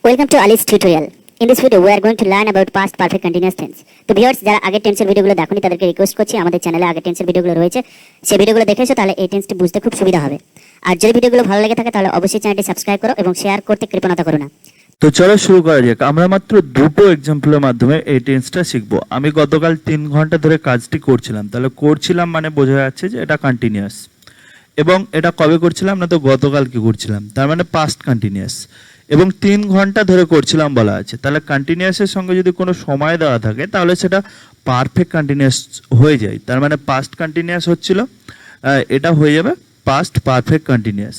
Welcome to Ali's tutorial. In this video we are going to learn about past perfect continuous tense. তো viewers যারা আগের টেন্সের ভিডিওগুলো দেখোনি তাদেরকে রিকোয়েস্ট করছি আমাদের চ্যানেলে আগের টেন্সের ভিডিওগুলো রয়েছে সেই ভিডিওগুলো দেখেছো তাহলে এই টেন্সটি বুঝতে খুব সুবিধা হবে। আর যদি ভিডিওগুলো ভালো লেগে থাকে তাহলে অবশ্যই চ্যানেলটি সাবস্ক্রাইব করো এবং শেয়ার করতে কৃপণতা করো না। তো চলো শুরু করা যাক। আমরা মাত্র দুটো এক্সাম্পলের মাধ্যমে এই টেন্সটা শিখবো। আমি গতকাল 3 ঘন্টা ধরে কাজটি করছিলাম, তাহলে করছিলাম মানে বোঝা যাচ্ছে যে এটা কন্টিনিউয়াস, এবং এটা কবে করছিলাম না, তো গতকাল কি করছিলাম, তার মানে পাস্ট কন্টিনিউয়াস, এবং 3 ঘন্টা ধরে করছিলাম বলা আছে। তাহলে কন্টিনিউয়াসের সঙ্গে যদি কোনো সময় দেওয়া থাকে তাহলে সেটা পারফেক্ট কন্টিনিউয়াস হয়ে যায়, তার মানে পাস্ট কন্টিনিউয়াস হচ্ছিল, এটা হয়ে যাবে পাস্ট পারফেক্ট কন্টিনিউয়াস।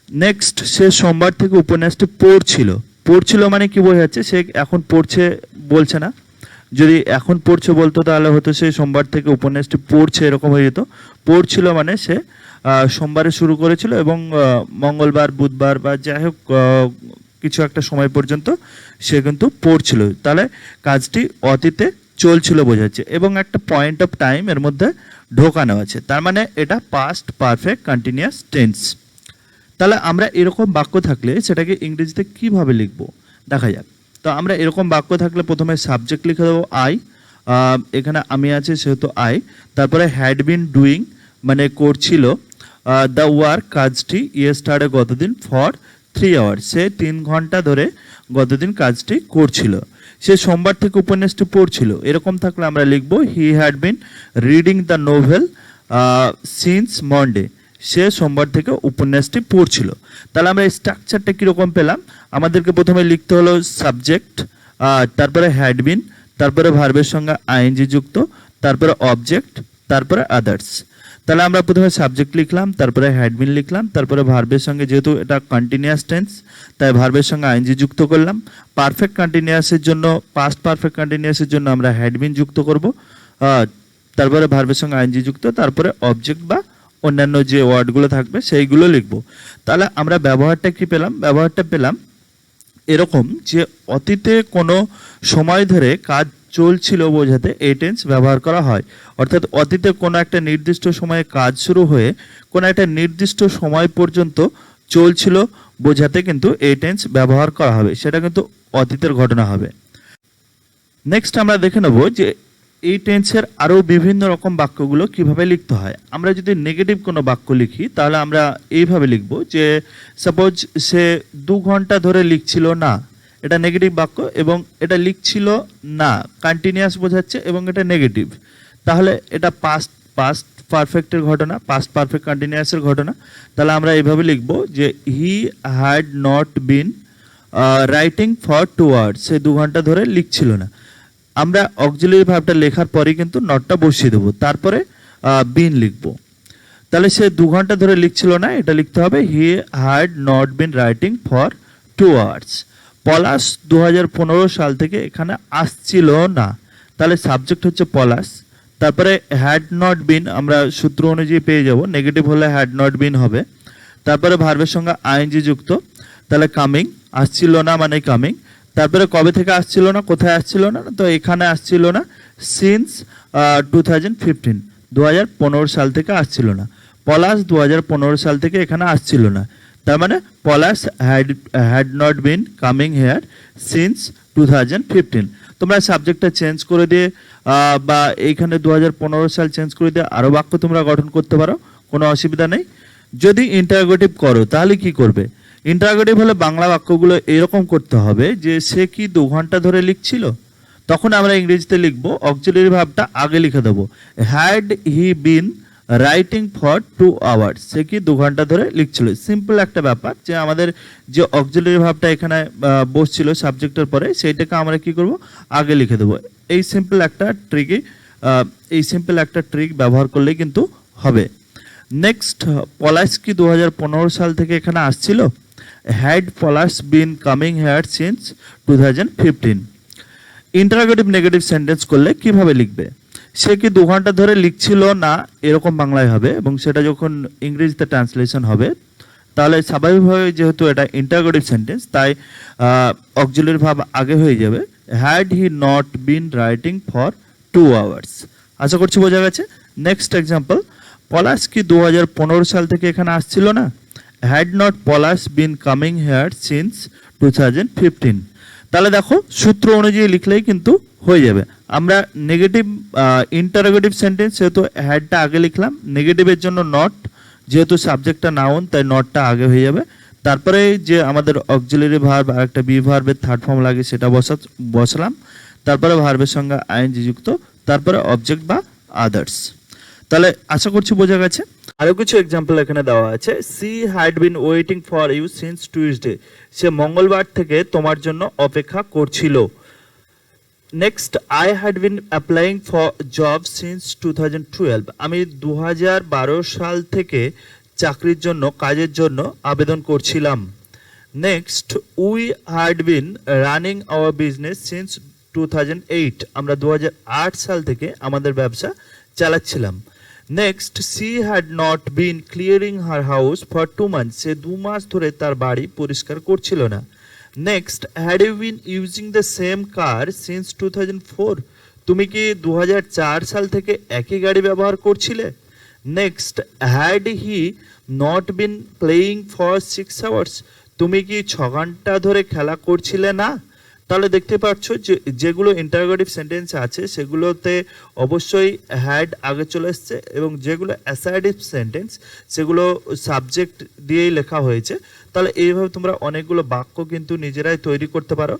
নেক্সট, সে সোমবার থেকে উপন্যাসটি পড়ছিল মানে কি বোঝা যাচ্ছে, সে এখন পড়ছে বলছে না। যদি এখন পড়ছে বলতো তাহলে হতো সে সোমবার থেকে উপন্যাসটি পড়ছে, এরকম হয়ে যেত। পড়ছিল মানে সে সোমবারে শুরু করেছিল এবং মঙ্গলবার বুধবার বা যাই হোক কিছু একটা সময় পর্যন্ত সে কিন্তু পড়ছিল, তাহলে কাজটি অতীতে চলছিল বোঝাচ্ছে, এবং একটা পয়েন্ট অফ টাইম এর মধ্যে ঢোকানো আছে, তার মানে এটা পাস্ট পারফেক্ট কন্টিনিউয়াস টেন্স। তাহলে আমরা এরকম বাক্য থাকলে সেটাকে ইংরেজিতে কিভাবে লিখব দেখা যাক। তো আমরা এরকম বাক্য থাকলে প্রথমে সাবজেক্ট লিখে দেবো আই, এখানে আমি আছে সেহেতু আই, তারপরে হ্যাড বিন ডুইং মানে করছিল, দ্য ওয়ার্ক কাজটি ইয়েস্টারডে গতদিন, ফর 3 আওয়ার্স সে 3 ঘন্টা ধরে গতদিন কাজটি করছিল, সে সোমবার থেকে উপন্যাসটি পড়ছিল। এরকম থাকলে আমরা লিখব he had been reading the novel since Monday, সে সোমবার থেকে উপন্যাসটি পড়ছিল। তাহলে আমরা স্ট্রাকচারটা কীরকম পেলাম, আমাদেরকে প্রথমে লিখতে হলো সাবজেক্ট, তারপরে হ্যাড বিন, তারপরে ভার্বের সঙ্গে আইএনজি যুক্ত, তারপরে অবজেক্ট, তারপরে আদার্স। তাহলে আমরা প্রথমে সাবজেক্ট লিখলাম, তারপরে হ্যাড বিন লিখলাম, তারপরে ভার্বের সঙ্গে, যেহেতু এটা কন্টিনিউয়াস টেন্স তাই ভার্বের সঙ্গে আইএনজি যুক্ত করলাম। পারফেক্ট কন্টিনিউয়াসের জন্য, পাস্ট পারফেক্ট কন্টিনিউয়াসের জন্য আমরা হ্যাড বিন যুক্ত করব, তারপরে ভার্বের সঙ্গে আইএনজি যুক্ত, তারপরে অবজেক্ট বা অন্যান্য যে ওয়ার্ডগুলো থাকবে সেইগুলো লিখব। তাহলে আমরা ব্যবহারটা কি পেলাম, ব্যবহারটা পেলাম এরকম যে অতীতে কোনো সময় ধরে কাজ চলছিল বোঝাতে এই টেন্স ব্যবহার করা হয়, অর্থাৎ অতীতে কোনো একটা নির্দিষ্ট সময়ে কাজ শুরু হয়ে কোনো একটা নির্দিষ্ট সময় পর্যন্ত চলছিল বোঝাতে কিন্তু এই টেন্স ব্যবহার করা হবে, সেটা কিন্তু অতীতের ঘটনা হবে। নেক্সট আমরা দেখে নেব যে এই টেন্সের আরও বিভিন্ন রকম বাক্যগুলো কিভাবে লিখতে হয়। আমরা যদি নেগেটিভ কোনো বাক্য লিখি তাহলে আমরা এইভাবে লিখব যে সাপোজ সে 2 ঘন্টা ধরে লিখছিল না, এটা নেগেটিভ বাক্য এবং এটা লিখছিল না কন্টিনিউয়াস বোঝাচ্ছে এবং এটা নেগেটিভ, তাহলে এটা পাস্ট পারফেক্টের ঘটনা, পাস্ট পারফেক্ট কন্টিনিউয়াসের ঘটনা। তাহলে আমরা এইভাবে লিখব যে he had not been writing for 2 hours, সে 2 ঘন্টা ধরে লিখছিল না। আমরা অক্সিলারি ভার্বটা লেখার পরে কিন্তু নটটা বসিয়ে দেবো, তারপরে বিন লিখব। তাহলে সে 2 ঘন্টা ধরে লিখছিল না, এটা লিখতে হবে he had not been writing for 2 hours. Palash 2015 সাল থেকে এখানে আসছিল না, তাহলে সাবজেক্ট হচ্ছে পলাশ, তারপরে হ্যাড নট বিন আমরা সূত্র অনুযায়ী পেয়ে যাব, নেগেটিভ হলে হ্যাড নট বিন হবে, তারপরে ভার্বের সঙ্গে আইএনজি যুক্ত, তাহলে কামিং, আসছিল না মানে কামিং, তারপরে কবে থেকে আসছিল না, কোথায় আসছিল না, তো এখানে আসছিল না, সিন্স 2015 সাল থেকে আসছিল না। পলাশ 2015 সাল থেকে এখানে আসছিল না, তার মানে Palash had not been coming here since 2015। তোমরা সাবজেক্টটা চেঞ্জ করে দিয়ে বা এইখানে 2015 সাল চেঞ্জ করে দিয়ে আরও বাক্য তোমরা গঠন করতে পারো, কোনো অসুবিধা নেই। যদি ইন্টারোগেটিভ করো তাহলে কি করবে, ইন্টারোগেটিভ হলে বাংলা বাক্যগুলো এরকম করতে হবে যে সে কি 2 ঘন্টা ধরে লিখছিল, তখন আমরা ইংরেজিতে লিখবো, অক্সিলারি ভার্বটা আগে লিখে দেবো, had he been writing for 2 hours, সে কি 2 ঘন্টা ধরে লিখছিল। সিম্পল একটা ব্যাপার যে আমাদের যে অক্সিলারি ভার্বটা এখানে বসছিল সাবজেক্টের পরে সেইটাকে আমরা কি করব আগে লিখে দেবো। এই সিম্পল একটা ট্রিক ব্যবহার করলেই কিন্তু হবে। নেক্সট, পলাশ কি 2015 সাল থেকে এখানে আসছিল, had Palash bin coming here since 2015। Interrogative negative sentence করলে কিভাবে লিখবে, সে কি 2 ঘন্টা ধরে লিখছিল না এরকম বাংলায় হবে, এবং সেটা যখন ইংরেজিতে ট্রান্সলেশন হবে তাহলে স্বাভাবিকভাবে যেহেতু এটা ইন্টারোগেটিভ সেন্টেন্স তাই অক্সিলারি ভার্ব আগে হয়ে যাবে, had he not been writing for 2 hours. আশা করছি বোঝা গেছে। নেক্সট এক্সাম্পল, পলাশ কি 2015 সাল থেকে এখানে আসছিল না, had not Palash bin coming here since 2015। তাহলে দেখো সূত্র অনুযায়ী লিখলেই কিন্তু হয়ে যাবে। আমরা নেগেটিভ ইন্টারোগেটিভ সেন্টেন্স যেহেতু হ্যাডটা আগে লিখলাম, নেগেটিভের জন্য নট, যেহেতু সাবজেক্টটা নাউন তাই নটটা আগে হয়ে যাবে। তারপরে যে আমাদের অক্সিলারি ভার্ব আর একটা বি ভার্বের থার্ড ফর্ম লাগে সেটা বসালাম। তারপরে ভার্বের সঙ্গে আইএনজি যুক্ত, তারপরে অবজেক্ট বা আদার্স। তাহলে আশা করছি বোঝা গেছে। আরো কিছু এক্সাম্পল এখানে দেওয়া আছে। She had been waiting for you since Tuesday. সে মঙ্গলবার থেকে তোমার জন্য অপেক্ষা করছিল। Next, I had been applying for job since 2012। আমি 2012 সাল থেকে চাকরির জন্য, কাজের জন্য আবেদন করছিলাম। Next, we had been running our business since 2008। আমরা 2008 সাল থেকে আমাদের ব্যবসা চালাচ্ছিলাম। Next, she had not been clearing her house for 2 months। সে 2 মাস ধরে তার বাড়ি পরিষ্কার করছিল না। Next, had you been using the same car since 2004। তুমি কি 2004 সাল থেকে একই গাড়ি ব্যবহার করছিলে। Next, had he not been playing for 6 hours। তুমি কি 6 ঘন্টা ধরে খেলা করছিলে না। তাহলে দেখতে পাচ্ছ যে যেগুলো ইন্টারোগেটিভ সেন্টেন্স আছে সেগুলোতে অবশ্যই হ্যাড আগে চলে এসছে, এবং যেগুলো অ্যাসার্টিভ সেন্টেন্স সেগুলো সাবজেক্ট দিয়েই লেখা হয়েছে। তাহলে এইভাবে তোমরা অনেকগুলো বাক্য কিন্তু নিজেরাই তৈরি করতে পারো।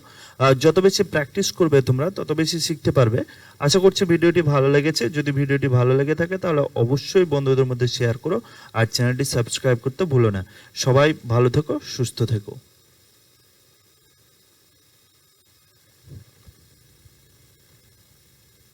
যত বেশি প্র্যাকটিস করবে তোমরা তত বেশি শিখতে পারবে। আশা করছি ভিডিওটি ভালো লেগেছে। যদি ভিডিওটি ভালো লেগে থাকে তাহলে অবশ্যই বন্ধুদের মধ্যে শেয়ার করো, আর চ্যানেলটি সাবস্ক্রাইব করতে ভুলো না। সবাই ভালো থেকো, সুস্থ থেকো।